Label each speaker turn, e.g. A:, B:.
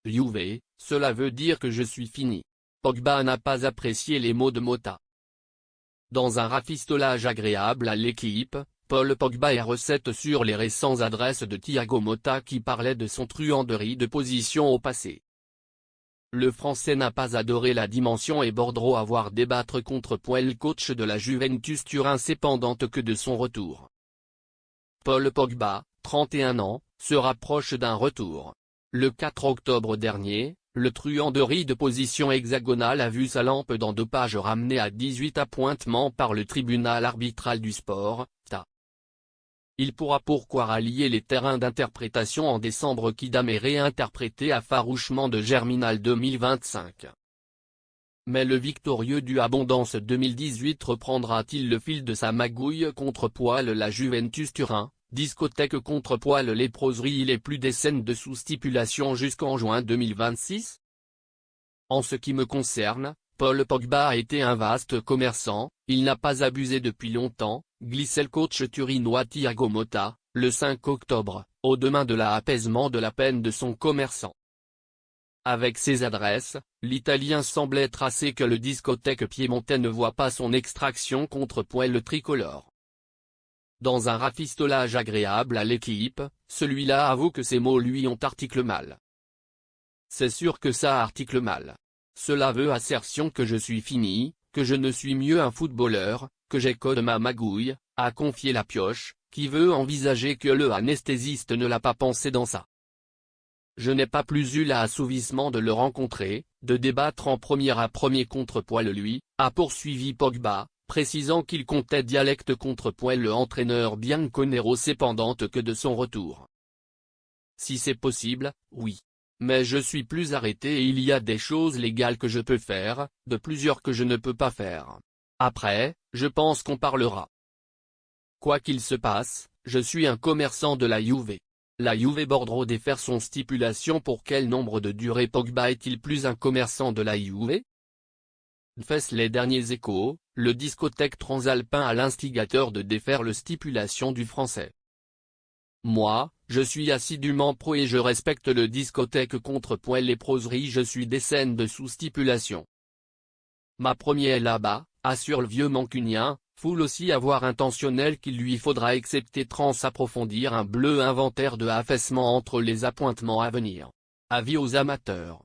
A: Juve, cela veut dire que je suis fini. Pogba n'a pas apprécié les mots de Motta. Dans un rafistolage agréable à l'équipe, Paul Pogba est recette sur les récentes adresses de Thiago Motta qui parlait de son truanderie de position au passé. Le Français n'a pas adoré la dimension et Bordeaux à voir débattre contre le coach de la Juventus Turin cependant que de son retour. Paul Pogba, 31 ans, se rapproche d'un retour. Le 4 octobre dernier, le truanderie de position hexagonale a vu sa lampe d'endopage ramenée à 18 appointements par le tribunal arbitral du sport, TA. Il pourra pourquoi rallier les terrains d'interprétation en décembre Kidam est réinterprété à farouchement de Germinal 2025. Mais le victorieux du Abondance 2018 reprendra-t-il le fil de sa magouille contre la Juventus Turin, discothèque contre léproserie il est plus des scènes de sous-stipulation jusqu'en juin 2026 ? En ce qui me concerne, Paul Pogba a été un vaste commerçant, il n'a pas abusé depuis longtemps, glissait le coach turinois Thiago Motta, le 5 octobre, au demain de l'apaisement de la peine de son commerçant. Avec ses adresses, l'Italien semblait tracer que le discothèque piémontais ne voit pas son extraction contre le tricolore. Dans un rafistolage agréable à l'équipe, celui-là avoue que ces mots lui ont article mal. C'est sûr que ça article mal. Cela veut assertion que je suis fini, que je ne suis mieux un footballeur, que j'ai code ma magouille, a confié la pioche, qui veut envisager que le anesthésiste ne l'a pas pensé dans ça. Je n'ai pas plus eu l'assouvissement de le rencontrer, de débattre en premier à premier contre lui, a poursuivi Pogba, précisant qu'il comptait dialecte contre le entraîneur bianconero cependant que de son retour. Si c'est possible, oui. Mais je suis plus arrêté et il y a des choses légales que je peux faire, de plusieurs que je ne peux pas faire. Après, je pense qu'on parlera. Quoi qu'il se passe, je suis un commerçant de la Juve. La Juve Bordeaux défaire son stipulation pour quel nombre de durée Pogba est-il plus un commerçant de la Juve ? Fès les derniers échos, le discothèque transalpin à l'instigateur de défaire le stipulation du français. Moi, je suis assidûment pro et je respecte le discothèque contre léproserie je suis des scènes de sous-stipulation. Ma première là-bas, assure le vieux mancunien, foule aussi avoir intentionnel qu'il lui faudra excepté trans approfondir un bleu inventaire de affaissement entre les appointements à venir. Avis aux amateurs.